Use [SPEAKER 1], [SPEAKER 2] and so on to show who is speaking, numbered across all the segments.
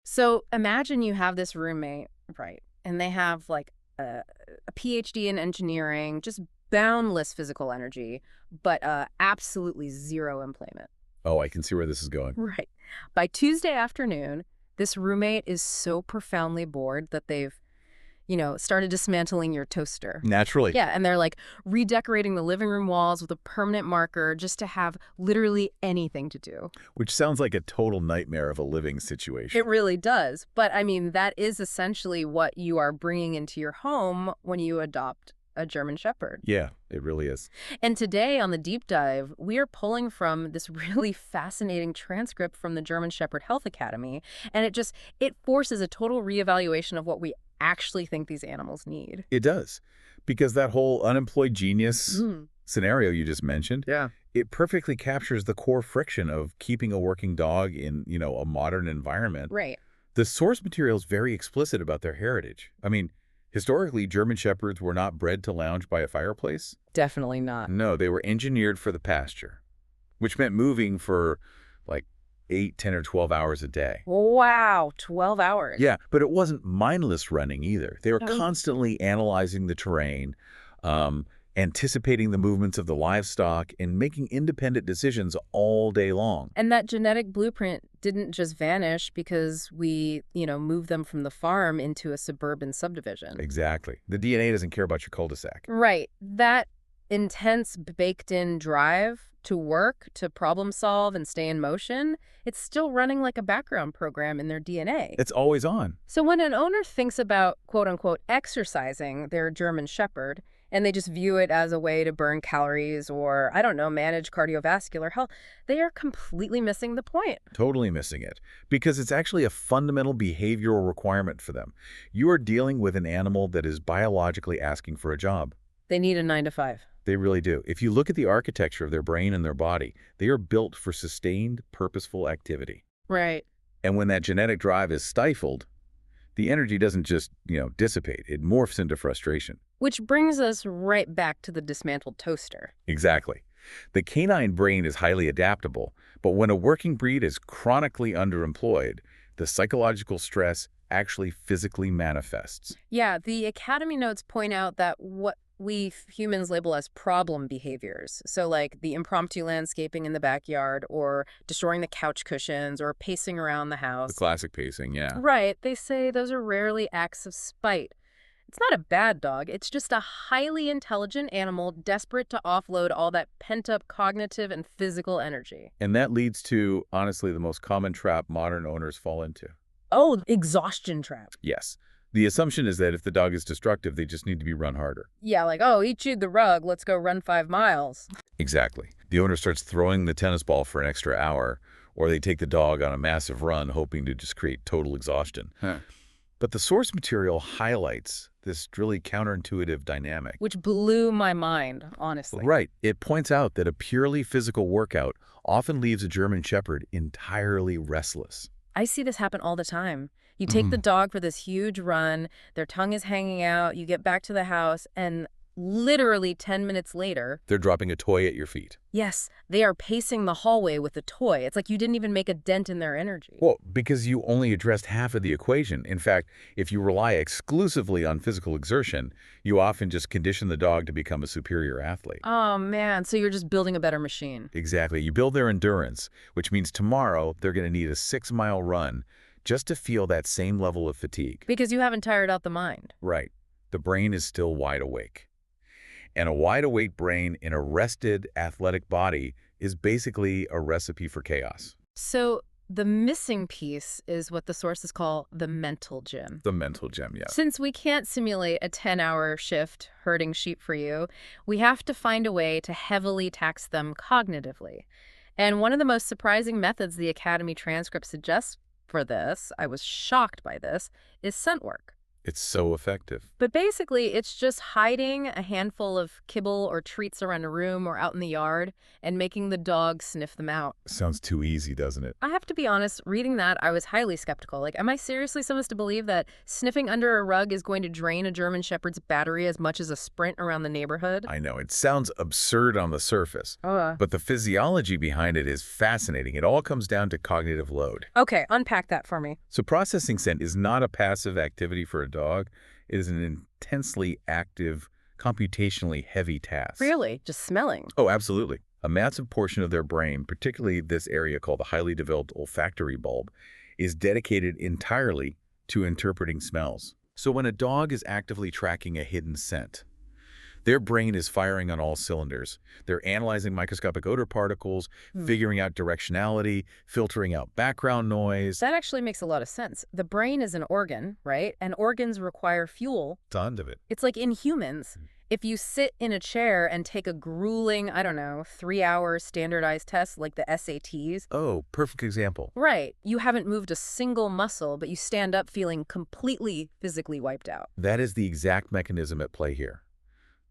[SPEAKER 1] So imagine you have this roommate, right? And they have like a PhD in engineering, just boundless physical energy, but absolutely zero employment.
[SPEAKER 2] Oh, I can see where this is going.
[SPEAKER 1] Right. By Tuesday afternoon, this roommate is so profoundly bored that they've, started dismantling your toaster.
[SPEAKER 2] Naturally,
[SPEAKER 1] Yeah, and they're like redecorating the living room walls with a permanent marker just to have literally anything to do.
[SPEAKER 2] which sounds like a total nightmare of a living
[SPEAKER 1] It
[SPEAKER 2] situation.
[SPEAKER 1] really does. But I mean, that is essentially what you are bringing into your home when you adopt a German Shepherd.
[SPEAKER 2] Yeah, it really is.
[SPEAKER 1] And today on the deep dive, we are pulling from this really fascinating transcript from the German Shepherd Health Academy. And it forces a total reevaluation of what we actually think these animals need.
[SPEAKER 2] It does. Because that whole unemployed genius
[SPEAKER 1] Mm.
[SPEAKER 2] scenario you just mentioned,
[SPEAKER 1] Yeah.
[SPEAKER 2] it perfectly captures the core friction of keeping a working dog in, a modern environment.
[SPEAKER 1] Right.
[SPEAKER 2] The source material is very explicit about their heritage. I mean, historically, German Shepherds were not bred to lounge by a fireplace.
[SPEAKER 1] Definitely not.
[SPEAKER 2] No, they were engineered for the pasture, which meant moving for like 8, 10, or 12 hours a day.
[SPEAKER 1] Wow, 12 hours.
[SPEAKER 2] Yeah, but it wasn't mindless running either. They were
[SPEAKER 1] Oh.
[SPEAKER 2] constantly analyzing the terrain, um, anticipating the movements of the livestock, and making independent decisions all day long.
[SPEAKER 1] And that genetic blueprint didn't just vanish because we, moved them from the farm into a suburban subdivision.
[SPEAKER 2] Exactly. The DNA doesn't care about your cul-de-sac.
[SPEAKER 1] Right. That intense baked-in drive to work, to problem solve and stay in motion, it's still running like a background program in their DNA.
[SPEAKER 2] It's always on.
[SPEAKER 1] So when an owner thinks about, quote unquote, exercising their German Shepherd, and they just view it as a way to burn calories or, I don't know, manage cardiovascular health, they are completely missing the point.
[SPEAKER 2] Totally missing it. Because it's actually a fundamental behavioral requirement for them. You are dealing with an animal that is biologically asking for a job.
[SPEAKER 1] They need a 9 to 5.
[SPEAKER 2] They really do. If you look at the architecture of their brain and their body, they are built for sustained, purposeful activity.
[SPEAKER 1] Right.
[SPEAKER 2] And when that genetic drive is stifled, the energy doesn't just, dissipate. It morphs into frustration.
[SPEAKER 1] Which brings us right back to the dismantled toaster.
[SPEAKER 2] Exactly. The canine brain is highly adaptable, but when a working breed is chronically underemployed, the psychological stress actually physically manifests.
[SPEAKER 1] Yeah, the Academy notes point out that what we humans label as problem behaviors, so like the impromptu landscaping in the backyard or destroying the couch cushions or pacing around the
[SPEAKER 2] The
[SPEAKER 1] house.
[SPEAKER 2] classic pacing, yeah.
[SPEAKER 1] Right, they say those are rarely acts of spite. It's not a bad dog, it's just a highly intelligent animal desperate to offload all that pent-up cognitive and physical energy.
[SPEAKER 2] And that leads to, honestly, the most common trap modern owners fall into.
[SPEAKER 1] Oh, exhaustion trap.
[SPEAKER 2] Yes. The assumption is that if the dog is destructive, they just need to be run harder.
[SPEAKER 1] Yeah, like, oh, he chewed the rug, let's go run 5 miles.
[SPEAKER 2] Exactly. The owner starts throwing the tennis ball for an extra hour, or they take the dog on a massive run, hoping to just create total exhaustion.
[SPEAKER 1] Huh.
[SPEAKER 2] But the source material highlights this really counterintuitive dynamic.
[SPEAKER 1] Which blew my mind, honestly.
[SPEAKER 2] Right. It points out that a purely physical workout often leaves a German Shepherd entirely restless.
[SPEAKER 1] I see this happen all the time. You take the dog for this huge run, their tongue is hanging out, you get back to the house, and literally 10 minutes later,
[SPEAKER 2] They're dropping a toy at your feet.
[SPEAKER 1] yes, they are pacing the hallway with a toy. It's like you didn't even make a dent in their energy.
[SPEAKER 2] Well, because you only addressed half of the equation. In fact, if you rely exclusively on physical exertion, you often just condition the dog to become a superior athlete.
[SPEAKER 1] Oh, man, so you're just building a better machine.
[SPEAKER 2] Exactly. You build their endurance, which means tomorrow they're going to need a 6-mile run just to feel that same level of fatigue.
[SPEAKER 1] Because you haven't tired out the mind.
[SPEAKER 2] Right. The brain is still wide awake. And a wide-awake brain in a rested, athletic body is basically a recipe for chaos.
[SPEAKER 1] So the missing piece is what the sources call the mental gym.
[SPEAKER 2] The mental gem, yes.
[SPEAKER 1] Since we can't simulate a 10-hour shift herding sheep for you, we have to find a way to heavily tax them cognitively. And one of the most surprising methods the Academy transcript suggests for this, I was shocked by this, is scent work.
[SPEAKER 2] It's so effective.
[SPEAKER 1] But basically, it's just hiding a handful of kibble or treats around a room or out in the yard and making the dog sniff them out.
[SPEAKER 2] Sounds too easy, doesn't it?
[SPEAKER 1] I have to be honest, reading that, I was highly skeptical. Like, am I seriously supposed to believe that sniffing under a rug is going to drain a German Shepherd's battery as much as a sprint around the neighborhood?
[SPEAKER 2] I know, it sounds absurd on the surface, but the physiology behind it is fascinating. It all comes down to cognitive load.
[SPEAKER 1] Okay, unpack that for me.
[SPEAKER 2] So processing scent is not a passive activity for a dog. It is an intensely active, computationally heavy task.
[SPEAKER 1] Really? Just smelling?
[SPEAKER 2] Oh, absolutely. A massive portion of their brain, particularly this area called the highly developed olfactory bulb, is dedicated entirely to interpreting smells. So when a dog is actively tracking a hidden scent, their brain is firing on all cylinders. They're analyzing microscopic odor particles, figuring out directionality, filtering out background noise.
[SPEAKER 1] That actually makes a lot of sense. The brain is an organ, right? And organs require fuel.
[SPEAKER 2] Tons of it.
[SPEAKER 1] It's like in humans. If you sit in a chair and take a grueling, I don't know, 3-hour standardized test like the SATs.
[SPEAKER 2] Oh, perfect example.
[SPEAKER 1] Right. You haven't moved a single muscle, but you stand up feeling completely physically wiped out.
[SPEAKER 2] That is the exact mechanism at play here.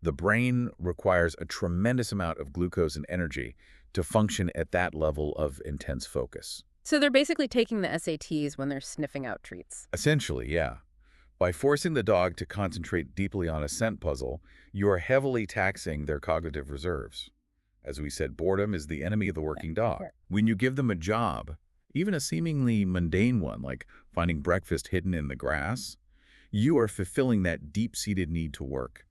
[SPEAKER 2] The brain requires a tremendous amount of glucose and energy to function at that level of intense focus.
[SPEAKER 1] So they're basically taking the SATs when they're sniffing out treats.
[SPEAKER 2] Essentially, yeah. By forcing the dog to concentrate deeply on a scent puzzle, you are heavily taxing their cognitive reserves. As we said, boredom is the enemy of the working dog. When you give them a job, even a seemingly mundane one like finding breakfast hidden in the grass, you are fulfilling that deep-seated need to work.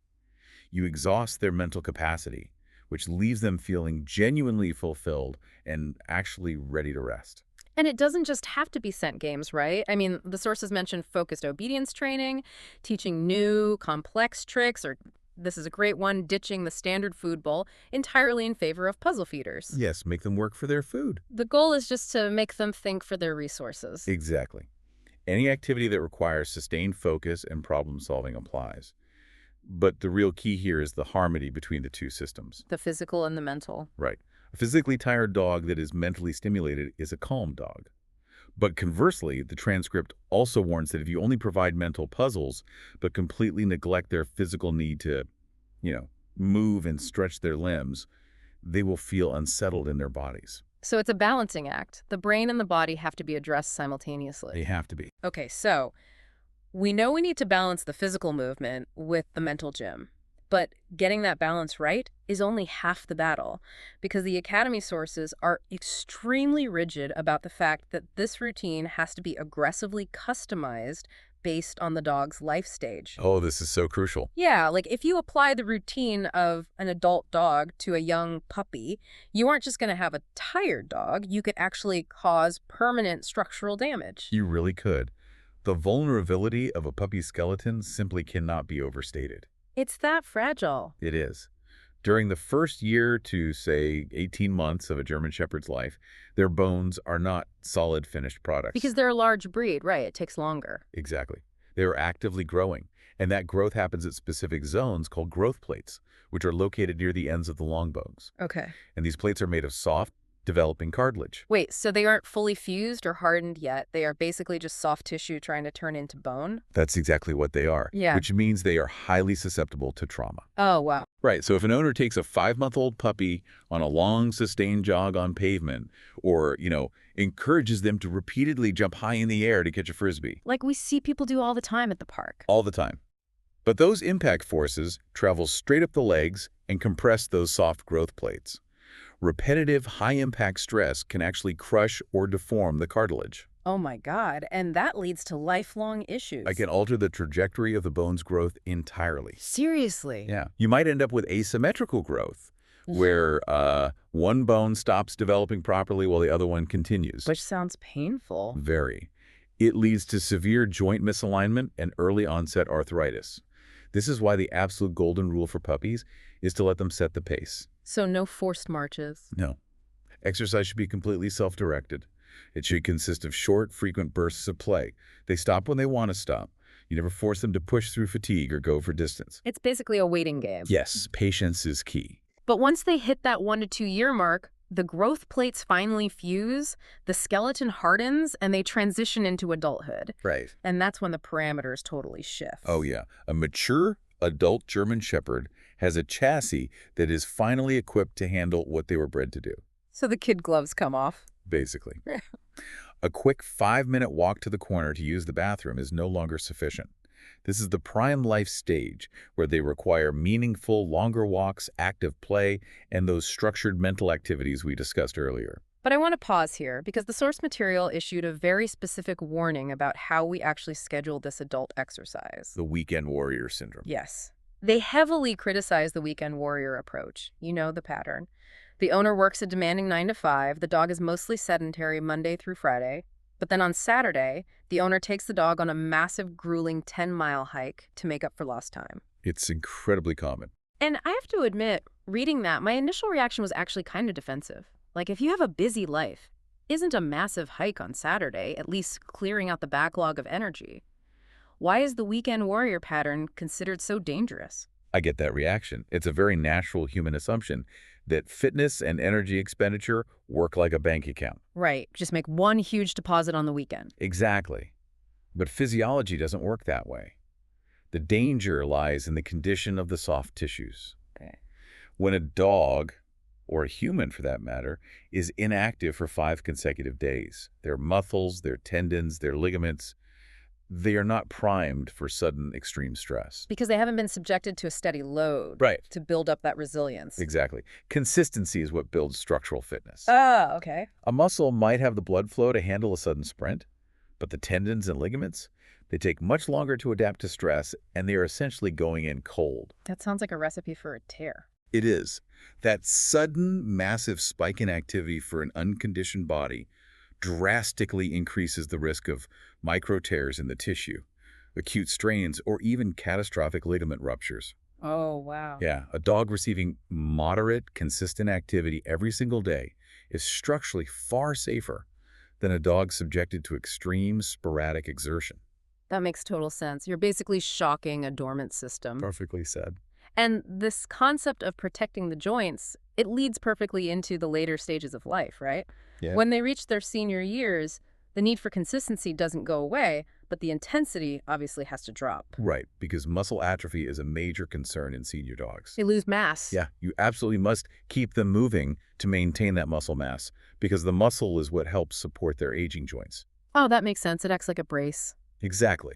[SPEAKER 2] You exhaust their mental capacity, which leaves them feeling genuinely fulfilled and actually ready to rest.
[SPEAKER 1] And it doesn't just have to be scent games, right? I mean, the sources mentioned focused obedience training, teaching new, complex tricks, or this is a great one, ditching the standard food bowl entirely in favor of puzzle feeders.
[SPEAKER 2] Yes, make them work for their food.
[SPEAKER 1] The goal is just to make them think for their resources.
[SPEAKER 2] Exactly. Any activity that requires sustained focus and problem-solving applies. But the real key here is the harmony between the two systems.
[SPEAKER 1] The physical and the mental.
[SPEAKER 2] Right. A physically tired dog that is mentally stimulated is a calm dog. But conversely, the transcript also warns that if you only provide mental puzzles, but completely neglect their physical need to, move and stretch their limbs, they will feel unsettled in their bodies.
[SPEAKER 1] So it's a balancing act. The brain and the body have to be addressed simultaneously.
[SPEAKER 2] They have to be.
[SPEAKER 1] Okay, so we know we need to balance the physical movement with the mental gym. But getting that balance right is only half the battle, because the Academy sources are extremely rigid about the fact that this routine has to be aggressively customized based on the dog's life stage.
[SPEAKER 2] Oh, this is so crucial.
[SPEAKER 1] Yeah, like if you apply the routine of an adult dog to a young puppy, you aren't just going to have a tired dog. You could actually cause permanent structural damage.
[SPEAKER 2] You really could. The vulnerability of a puppy's skeleton simply cannot be overstated.
[SPEAKER 1] It's that fragile.
[SPEAKER 2] It is. During the first year to, say, 18 months of a German Shepherd's life, their bones are not solid finished products.
[SPEAKER 1] Because they're a large breed, right? It takes longer.
[SPEAKER 2] Exactly. They are actively growing, and that growth happens at specific zones called growth plates, which are located near the ends of the long bones.
[SPEAKER 1] Okay.
[SPEAKER 2] And these plates are made of soft, developing cartilage.
[SPEAKER 1] Wait, so they aren't fully fused or hardened yet. They are basically just soft tissue trying to turn into bone?
[SPEAKER 2] That's exactly what they are.
[SPEAKER 1] Yeah.
[SPEAKER 2] Which means they are highly susceptible to trauma.
[SPEAKER 1] Oh, wow.
[SPEAKER 2] Right. So if an owner takes a 5-month-old puppy on a long, sustained jog on pavement or, encourages them to repeatedly jump high in the air to catch a Frisbee.
[SPEAKER 1] Like we see people do all the time at the park.
[SPEAKER 2] All the time. But those impact forces travel straight up the legs and compress those soft growth plates. Repetitive, high-impact stress can actually crush or deform the cartilage.
[SPEAKER 1] Oh my God, and that leads to lifelong issues.
[SPEAKER 2] It can alter the trajectory of the bone's growth entirely.
[SPEAKER 1] Seriously?
[SPEAKER 2] Yeah. You might end up with asymmetrical growth, where one bone stops developing properly while the other one continues.
[SPEAKER 1] Which sounds painful.
[SPEAKER 2] Very. It leads to severe joint misalignment and early onset arthritis. This is why the absolute golden rule for puppies is to let them set the pace.
[SPEAKER 1] So no forced marches?
[SPEAKER 2] No. Exercise should be completely self-directed. It should consist of short, frequent bursts of play. They stop when they want to stop. You never force them to push through fatigue or go for distance.
[SPEAKER 1] It's basically a waiting game.
[SPEAKER 2] Yes, patience is key.
[SPEAKER 1] But once they hit that 1 to 2 year mark, the growth plates finally fuse, the skeleton hardens, and they transition into adulthood.
[SPEAKER 2] Right.
[SPEAKER 1] And that's when the parameters totally shift.
[SPEAKER 2] Oh, yeah. A mature adult German Shepherd has a chassis that is finally equipped to handle what they were bred to do,
[SPEAKER 1] So the kid gloves come off.
[SPEAKER 2] basically. A quick 5-minute walk to the corner to use the bathroom is no longer sufficient. This is the prime life stage where they require meaningful, longer walks, active play, and those structured mental activities we discussed earlier.
[SPEAKER 1] But I want to pause here because the source material issued a very specific warning about how we actually schedule this adult exercise.
[SPEAKER 2] The weekend warrior syndrome.
[SPEAKER 1] Yes. They heavily criticize the weekend warrior approach. You know the pattern. The owner works a demanding 9 to 5. The dog is mostly sedentary Monday through Friday. But then on Saturday, the owner takes the dog on a massive, grueling 10-mile hike to make up for lost time.
[SPEAKER 2] It's incredibly common.
[SPEAKER 1] And I have to admit, reading that, my initial reaction was actually kind of defensive. Like, if you have a busy life, isn't a massive hike on Saturday at least clearing out the backlog of energy? Why is the weekend warrior pattern considered so dangerous?
[SPEAKER 2] I get that reaction. It's a very natural human assumption that fitness and energy expenditure work like a bank account.
[SPEAKER 1] Right, just make one huge deposit on the weekend.
[SPEAKER 2] Exactly. But physiology doesn't work that way. The danger lies in the condition of the soft tissues.
[SPEAKER 1] Okay.
[SPEAKER 2] When a dog, or a human for that matter, is inactive for 5 consecutive days, their muscles, their tendons, their ligaments, they are not primed for sudden extreme stress.
[SPEAKER 1] Because they haven't been subjected to a steady load.
[SPEAKER 2] Right.
[SPEAKER 1] To build up that resilience.
[SPEAKER 2] Exactly. Consistency is what builds structural fitness.
[SPEAKER 1] Oh, okay.
[SPEAKER 2] A muscle might have the blood flow to handle a sudden sprint, but the tendons and ligaments, they take much longer to adapt to stress, and they are essentially going in cold.
[SPEAKER 1] That sounds like a recipe for a tear.
[SPEAKER 2] It is. That sudden, massive spike in activity for an unconditioned body drastically increases the risk of micro tears in the tissue, acute strains, or even catastrophic ligament ruptures.
[SPEAKER 1] Oh, wow.
[SPEAKER 2] Yeah, a dog receiving moderate, consistent activity every single day is structurally far safer than a dog subjected to extreme, sporadic exertion.
[SPEAKER 1] That makes total sense. You're basically shocking a dormant system.
[SPEAKER 2] Perfectly said.
[SPEAKER 1] And this concept of protecting the joints, it leads perfectly into the later stages of life, right?
[SPEAKER 2] Yeah.
[SPEAKER 1] When they reach their senior years, the need for consistency doesn't go away, but the intensity obviously has to drop.
[SPEAKER 2] Right, because muscle atrophy is a major concern in senior dogs.
[SPEAKER 1] They lose mass.
[SPEAKER 2] Yeah, you absolutely must keep them moving to maintain that muscle mass, because the muscle is what helps support their aging joints.
[SPEAKER 1] Oh, that makes sense. It acts like a brace.
[SPEAKER 2] Exactly.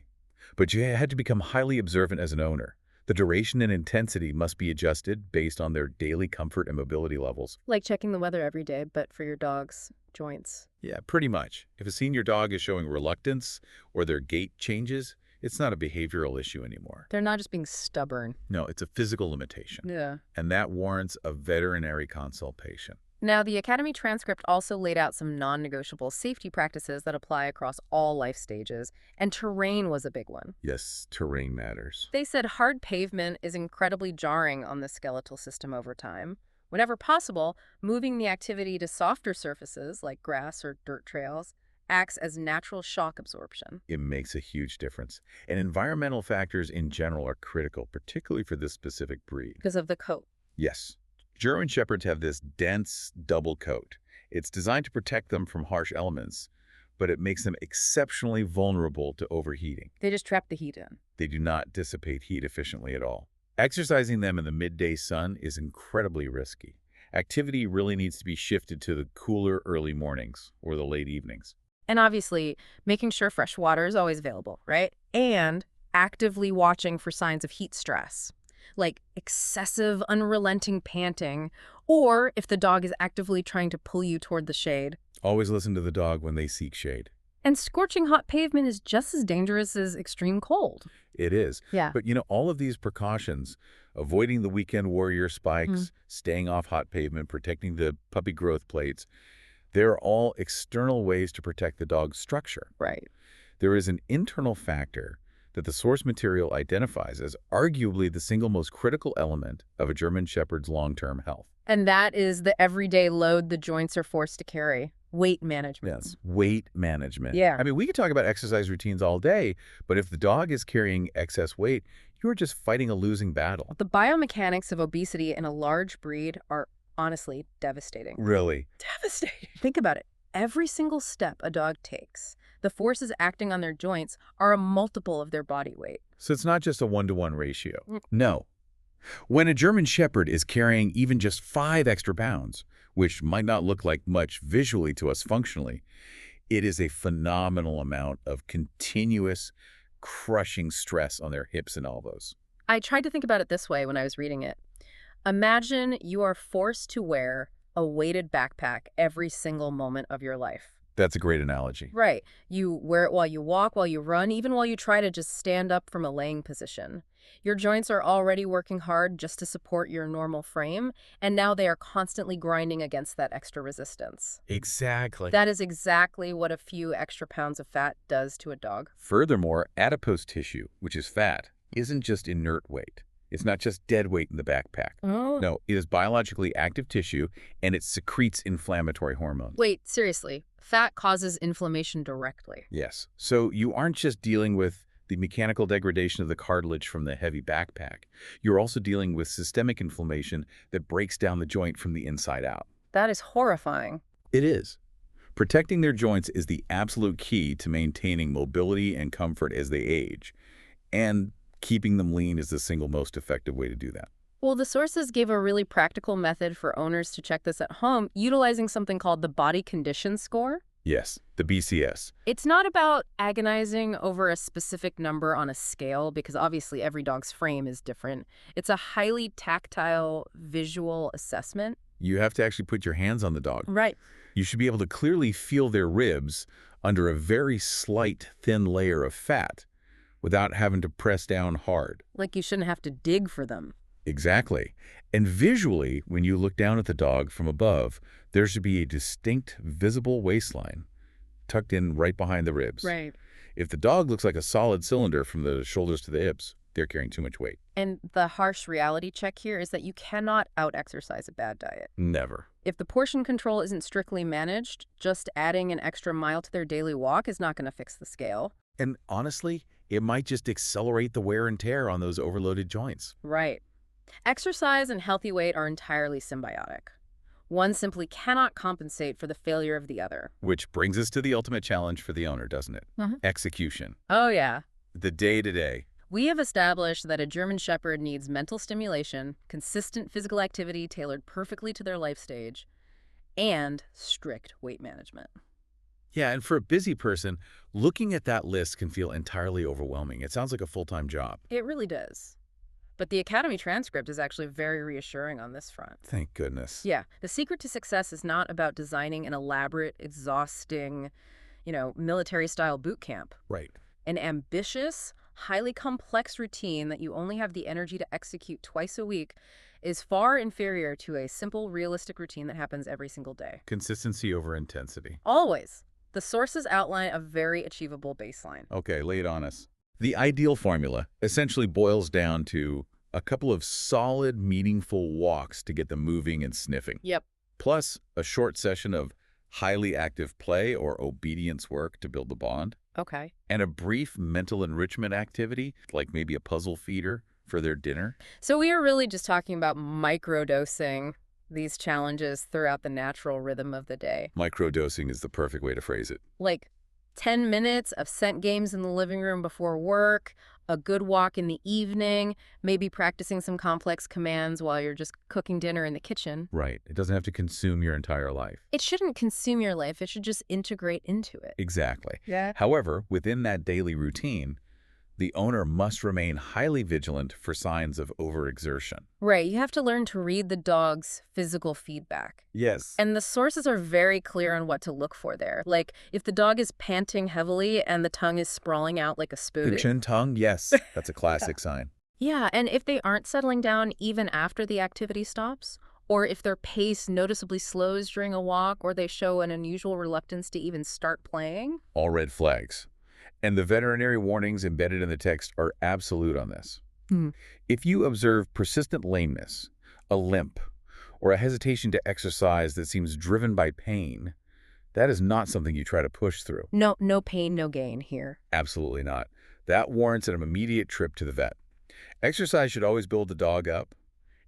[SPEAKER 2] But you had to become highly observant as an owner. The duration and intensity must be adjusted based on their daily comfort and mobility levels.
[SPEAKER 1] Like checking the weather every day, but for your dog's joints.
[SPEAKER 2] Yeah, pretty much. If a senior dog is showing reluctance or their gait changes, it's not a behavioral issue anymore.
[SPEAKER 1] They're not just being stubborn.
[SPEAKER 2] No, it's a physical limitation.
[SPEAKER 1] Yeah.
[SPEAKER 2] And that warrants a veterinary consultation.
[SPEAKER 1] Now, the Academy transcript also laid out some non-negotiable safety practices that apply across all life stages, and terrain was a big one.
[SPEAKER 2] Yes, terrain matters.
[SPEAKER 1] They said hard pavement is incredibly jarring on the skeletal system over time. Whenever possible, moving the activity to softer surfaces like grass or dirt trails acts as natural shock absorption.
[SPEAKER 2] It makes a huge difference. And environmental factors in general are critical, particularly for this specific breed.
[SPEAKER 1] Because of the coat.
[SPEAKER 2] Yes. German Shepherds have this dense double coat. It's designed to protect them from harsh elements, but it makes them exceptionally vulnerable to overheating.
[SPEAKER 1] They just trap the heat in.
[SPEAKER 2] They do not dissipate heat efficiently at all. Exercising them in the midday sun is incredibly risky. Activity really needs to be shifted to the cooler early mornings or the late evenings.
[SPEAKER 1] And obviously, making sure fresh water is always available, right? And actively watching for signs of heat stress, like excessive, unrelenting panting, or if the dog is actively trying to pull you toward the shade.
[SPEAKER 2] Always listen to the dog when they seek shade.
[SPEAKER 1] And scorching hot pavement is just as dangerous as extreme cold.
[SPEAKER 2] It is.
[SPEAKER 1] Yeah.
[SPEAKER 2] But, all of these precautions, avoiding the weekend warrior spikes, staying off hot pavement, protecting the puppy growth plates, they're all external ways to protect the dog's structure.
[SPEAKER 1] Right.
[SPEAKER 2] There is an internal factor that the source material identifies as arguably the single most critical element of a German Shepherd's long-term health.
[SPEAKER 1] And that is the everyday load the joints are forced to carry. Weight management.
[SPEAKER 2] Yes, weight management.
[SPEAKER 1] Yeah.
[SPEAKER 2] I mean, we could talk about exercise routines all day, but if the dog is carrying excess weight, you're just fighting a losing battle.
[SPEAKER 1] The biomechanics of obesity in a large breed are Honestly, devastating.
[SPEAKER 2] Really?
[SPEAKER 1] Devastating. Think about it. Every single step a dog takes, the forces acting on their joints are a multiple of their body weight.
[SPEAKER 2] So it's not just a 1-to-1 ratio.
[SPEAKER 1] Mm.
[SPEAKER 2] No. When a German Shepherd is carrying even just 5 extra pounds, which might not look like much visually to us functionally, it is a phenomenal amount of continuous, crushing stress on their hips and elbows.
[SPEAKER 1] I tried to think about it this way when I was reading it. Imagine you are forced to wear a weighted backpack every single moment of your life.
[SPEAKER 2] That's a great analogy.
[SPEAKER 1] Right. You wear it while you walk, while you run, even while you try to just stand up from a laying position. Your joints are already working hard just to support your normal frame, and now they are constantly grinding against that extra resistance.
[SPEAKER 2] Exactly.
[SPEAKER 1] That is exactly what a few extra pounds of fat does to a dog.
[SPEAKER 2] Furthermore, adipose tissue, which is fat, isn't just inert weight. It's not just dead weight in the backpack.
[SPEAKER 1] Oh.
[SPEAKER 2] No, it is biologically active tissue, and it secretes inflammatory hormones.
[SPEAKER 1] Wait, seriously. Fat causes inflammation directly.
[SPEAKER 2] Yes. So you aren't just dealing with the mechanical degradation of the cartilage from the heavy backpack. You're also dealing with systemic inflammation that breaks down the joint from the inside out.
[SPEAKER 1] That is horrifying.
[SPEAKER 2] It is. Protecting their joints is the absolute key to maintaining mobility and comfort as they age. And keeping them lean is the single most effective way to do that.
[SPEAKER 1] Well, the sources gave a really practical method for owners to check this at home, utilizing something called the body condition score.
[SPEAKER 2] Yes, the BCS.
[SPEAKER 1] It's not about agonizing over a specific number on a scale, because obviously every dog's frame is different. It's a highly tactile, visual assessment.
[SPEAKER 2] You have to actually put your hands on the dog.
[SPEAKER 1] Right.
[SPEAKER 2] You should be able to clearly feel their ribs under a very slight, thin layer of fat without having to press down hard.
[SPEAKER 1] Like you shouldn't have to dig for them.
[SPEAKER 2] Exactly. And visually, when you look down at the dog from above, there should be a distinct, visible waistline tucked in right behind the ribs.
[SPEAKER 1] Right.
[SPEAKER 2] If the dog looks like a solid cylinder from the shoulders to the hips, they're carrying too much weight.
[SPEAKER 1] And the harsh reality check here is that you cannot out-exercise a bad diet.
[SPEAKER 2] Never.
[SPEAKER 1] If the portion control isn't strictly managed, just adding an extra mile to their daily walk is not going to fix the scale.
[SPEAKER 2] And honestly, it might just accelerate the wear and tear on those overloaded joints.
[SPEAKER 1] Right. Exercise and healthy weight are entirely symbiotic. One simply cannot compensate for the failure of the other.
[SPEAKER 2] Which brings us to the ultimate challenge for the owner, doesn't it?
[SPEAKER 1] Mm-hmm.
[SPEAKER 2] Execution.
[SPEAKER 1] Oh, yeah.
[SPEAKER 2] The day-to-day.
[SPEAKER 1] We have established that a German Shepherd needs mental stimulation, consistent physical activity tailored perfectly to their life stage, and strict weight management.
[SPEAKER 2] Yeah, and for a busy person, looking at that list can feel entirely overwhelming. It sounds like a full-time job.
[SPEAKER 1] It really does. But the Academy transcript is actually very reassuring on this front.
[SPEAKER 2] Thank goodness.
[SPEAKER 1] Yeah, the secret to success is not about designing an elaborate, exhausting, military-style boot camp.
[SPEAKER 2] Right.
[SPEAKER 1] An ambitious, highly complex routine that you only have the energy to execute twice a week is far inferior to a simple, realistic routine that happens every single day.
[SPEAKER 2] Consistency over intensity.
[SPEAKER 1] Always. The sources outline a very achievable baseline.
[SPEAKER 2] Okay, lay it on us. The ideal formula essentially boils down to a couple of solid, meaningful walks to get them moving and sniffing.
[SPEAKER 1] Yep.
[SPEAKER 2] Plus a short session of highly active play or obedience work to build the bond.
[SPEAKER 1] Okay.
[SPEAKER 2] And a brief mental enrichment activity, like maybe a puzzle feeder for their dinner.
[SPEAKER 1] So we are really just talking about microdosing these challenges throughout the natural rhythm of the day.
[SPEAKER 2] Microdosing is the perfect way to phrase it.
[SPEAKER 1] Like 10 minutes of scent games in the living room before work, a good walk in the evening, maybe practicing some complex commands while you're just cooking dinner in the kitchen.
[SPEAKER 2] Right. It doesn't have to consume your entire life.
[SPEAKER 1] It shouldn't consume your life. It should just integrate into it.
[SPEAKER 2] Exactly.
[SPEAKER 1] Yeah.
[SPEAKER 2] However, within that daily routine, the owner must remain highly vigilant for signs of overexertion.
[SPEAKER 1] Right. You have to learn to read the dog's physical feedback.
[SPEAKER 2] Yes.
[SPEAKER 1] And the sources are very clear on what to look for there. Like, if the dog is panting heavily and the tongue is sprawling out like a spoon.
[SPEAKER 2] The chin tongue, yes. That's a classic sign.
[SPEAKER 1] Yeah, and if they aren't settling down even after the activity stops, or if their pace noticeably slows during a walk, or they show an unusual reluctance to even start playing.
[SPEAKER 2] All red flags. And the veterinary warnings embedded in the text are absolute on this. If you observe persistent lameness, a limp, or a hesitation to exercise that seems driven by pain, that is not something you try to push through.
[SPEAKER 1] No pain, no gain here.
[SPEAKER 2] Absolutely not. That warrants an immediate trip to the vet. Exercise should always build the dog up.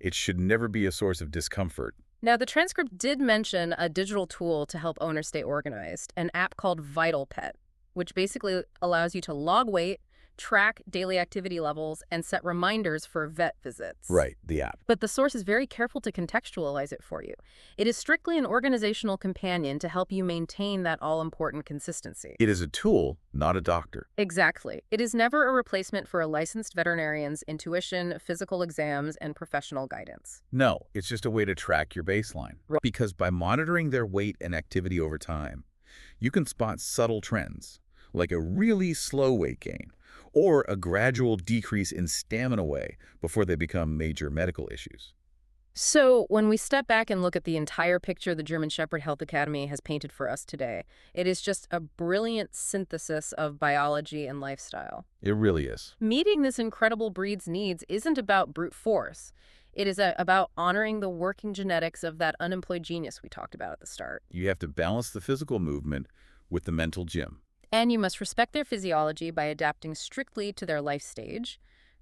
[SPEAKER 2] It should never be a source of discomfort,
[SPEAKER 1] Now, the transcript did mention a digital tool to help owners stay organized, an app called Vital Pet, which basically allows you to log weight, track daily activity levels, and set reminders for vet visits.
[SPEAKER 2] Right, the app.
[SPEAKER 1] But the source is very careful to contextualize it for you. It is strictly an organizational companion to help you maintain that all-important consistency.
[SPEAKER 2] It is a tool, not a doctor.
[SPEAKER 1] Exactly. It is never a replacement for a licensed veterinarian's intuition, physical exams, and professional guidance.
[SPEAKER 2] No, it's just a way to track your baseline.
[SPEAKER 1] Right.
[SPEAKER 2] Because by monitoring their weight and activity over time, you can spot subtle trends, like a really slow weight gain, or a gradual decrease in stamina weight before they become major medical issues.
[SPEAKER 1] So, when we step back and look at the entire picture the German Shepherd Health Academy has painted for us today, it is just a brilliant synthesis of biology and lifestyle.
[SPEAKER 2] It really is.
[SPEAKER 1] Meeting this incredible breed's needs isn't about brute force. It is about honoring the working genetics of that unemployed genius we talked about at the start.
[SPEAKER 2] You have to balance the physical movement with the mental gym.
[SPEAKER 1] And you must respect their physiology by adapting strictly to their life stage,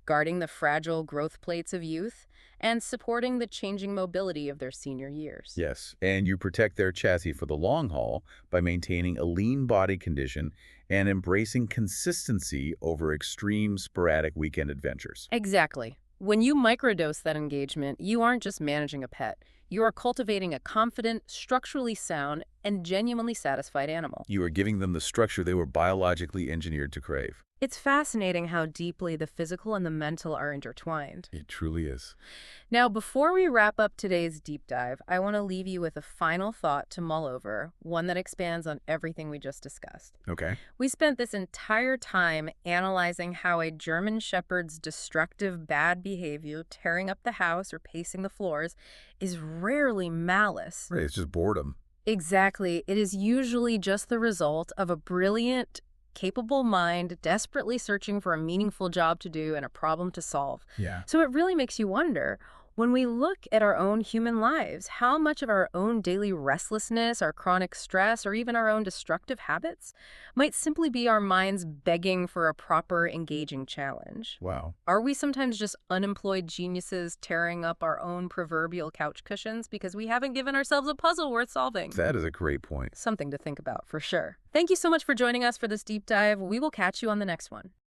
[SPEAKER 1] guarding the fragile growth plates of youth, and supporting the changing mobility of their senior years.
[SPEAKER 2] Yes, and you protect their chassis for the long haul by maintaining a lean body condition and embracing consistency over extreme sporadic weekend adventures.
[SPEAKER 1] Exactly. When you microdose that engagement, you aren't just managing a pet. You are cultivating a confident, structurally sound, and genuinely satisfied animal.
[SPEAKER 2] You are giving them the structure they were biologically engineered to crave.
[SPEAKER 1] It's fascinating how deeply the physical and the mental are intertwined.
[SPEAKER 2] It truly is.
[SPEAKER 1] Now, before we wrap up today's deep dive, I want to leave you with a final thought to mull over, one that expands on everything we just discussed.
[SPEAKER 2] Okay.
[SPEAKER 1] We spent this entire time analyzing how a German Shepherd's destructive bad behavior, tearing up the house or pacing the floors, is rarely malice.
[SPEAKER 2] Right, it's just boredom.
[SPEAKER 1] Exactly. It is usually just the result of a brilliant, capable mind desperately searching for a meaningful job to do and a problem to solve.
[SPEAKER 2] Yeah.
[SPEAKER 1] So it really makes you wonder, when we look at our own human lives, how much of our own daily restlessness, our chronic stress, or even our own destructive habits might simply be our minds begging for a proper, engaging challenge?
[SPEAKER 2] Wow.
[SPEAKER 1] Are we sometimes just unemployed geniuses tearing up our own proverbial couch cushions because we haven't given ourselves a puzzle worth solving?
[SPEAKER 2] That is a great point.
[SPEAKER 1] Something to think about, for sure. Thank you so much for joining us for this deep dive. We will catch you on the next one.